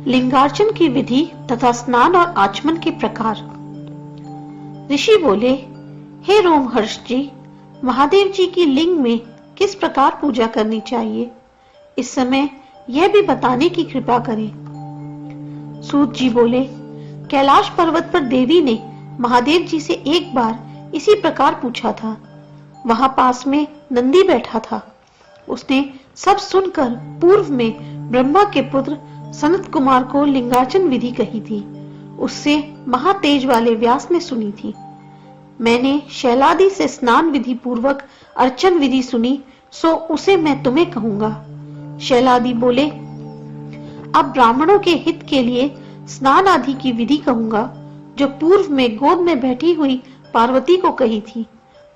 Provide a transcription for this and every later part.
लिंगार्चन की विधि तथा स्नान और आचमन के प्रकार। ऋषि बोले, हे रोमहर्ष जी, महादेव जी की लिंग में किस प्रकार पूजा करनी चाहिए, इस समय यह भी बताने की कृपा करें। सूत जी बोले, कैलाश पर्वत पर देवी ने महादेव जी से एक बार इसी प्रकार पूछा था। वहां पास में नंदी बैठा था। उसने सब सुनकर पूर्व में ब्रह्मा के पुत्र सनत कुमार को लिंगार्चन विधि कही थी। उससे महातेज वाले व्यास ने सुनी थी। मैंने शैलादि से स्नान विधि पूर्वक अर्चन विधि सुनी, सो उसे मैं तुम्हें कहूंगा। शैलादि बोले, अब ब्राह्मणों के हित के लिए स्नान आदि की विधि कहूंगा, जो पूर्व में गोद में बैठी हुई पार्वती को कही थी,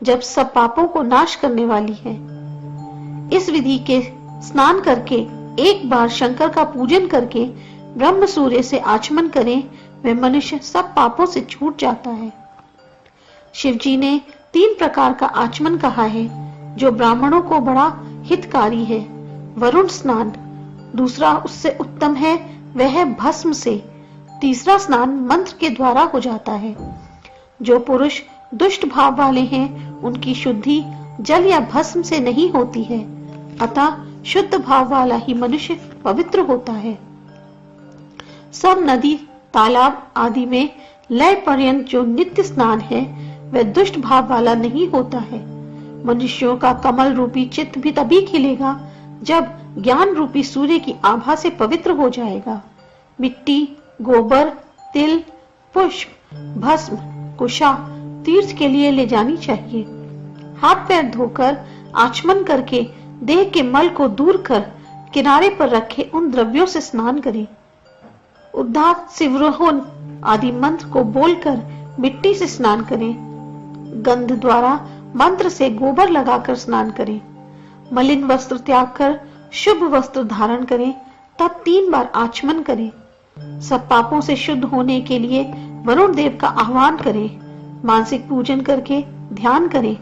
जब सब पापों को नाश करने वाली है। इस विधि के स्नान करके एक बार शंकर का पूजन करके ब्रह्म सूर्य से आचमन करें, वह मनुष्य सब पापों से छूट जाता है। शिवजी ने 3 प्रकार का आचमन कहा है, जो ब्राह्मणों को बड़ा हितकारी है। वरुण स्नान, दूसरा उससे उत्तम है वह है भस्म से। तीसरा स्नान मंत्र के द्वारा हो जाता है। जो पुरुष दुष्ट भाव वाले हैं, उनकी शुद्धि जल या भस्म से नहीं होती है, अतः शुद्ध भाव वाला ही मनुष्य पवित्र होता है। सब नदी, तालाब आदि में लय पर्यंत जो नित्य स्नान है, वह दुष्ट भाव वाला नहीं होता है। मनुष्यों का कमल रूपी चित्त भी तभी खिलेगा जब ज्ञान रूपी सूर्य की आभा से पवित्र हो जाएगा। मिट्टी, गोबर, तिल, पुष्प, भस्म, कुशा तीर्थ के लिए ले जानी चाहिए। हाथ पैर धोकर आचमन करके देह के मल को दूर कर किनारे पर रखे उन द्रव्यों से स्नान करें। उद्धात, सिवरोहन आदि मंत्र को बोलकर मिट्टी से स्नान करें। गंध द्वारा मंत्र से गोबर लगाकर स्नान करें। मलिन वस्त्र त्याग कर शुभ वस्त्र धारण करें, तब 3 बार आचमन करें। सब पापों से शुद्ध होने के लिए वरुण देव का आह्वान करें। मानसिक पूजन करके ध्यान करें।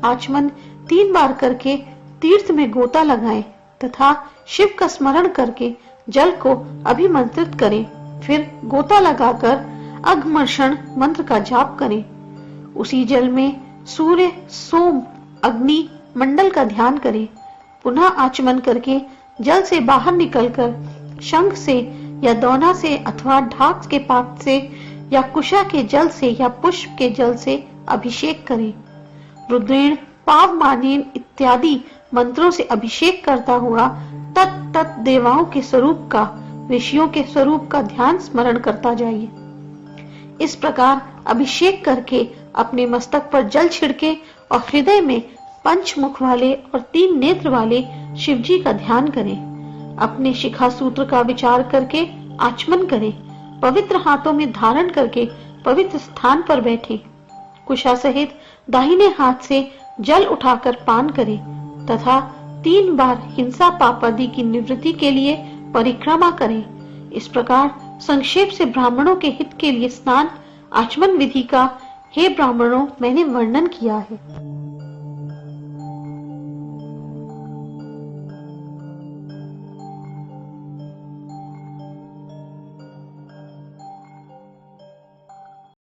आचमन 3 बार करके तीर्थ में गोता लगाएं तथा शिव का स्मरण करके जल को अभिमंत्रित करें। फिर गोता लगाकर अघमर्षण मंत्र का जाप करें। उसी जल में सूर्य, सोम, अग्नि मंडल का ध्यान करें। पुनः आचमन करके जल से बाहर निकलकर शंख से या दौना से अथवा ढाक के पात से या कुशा के जल से या पुष्प के जल से अभिषेक करें। रुद्रेण, पावमानेन इत्यादि मंत्रों से अभिषेक करता हुआ तत् देवाओं के स्वरूप का, ऋषियों के स्वरूप का ध्यान स्मरण करता जाइए। इस प्रकार अभिषेक करके अपने मस्तक पर जल छिड़के और हृदय में 5 मुख वाले और 3 नेत्र वाले शिवजी का ध्यान करें। अपने शिखा सूत्र का विचार करके आचमन करें। पवित्र हाथों में धारण करके पवित्र स्थान पर बैठे। कुशा सहित दाहिने हाथ से जल उठाकर पान करें तथा 3 बार हिंसा पाप आदि की निवृत्ति के लिए परिक्रमा करें। इस प्रकार संक्षेप से ब्राह्मणों के हित के लिए स्नान आचमन विधि का, हे ब्राह्मणों, मैंने वर्णन किया है।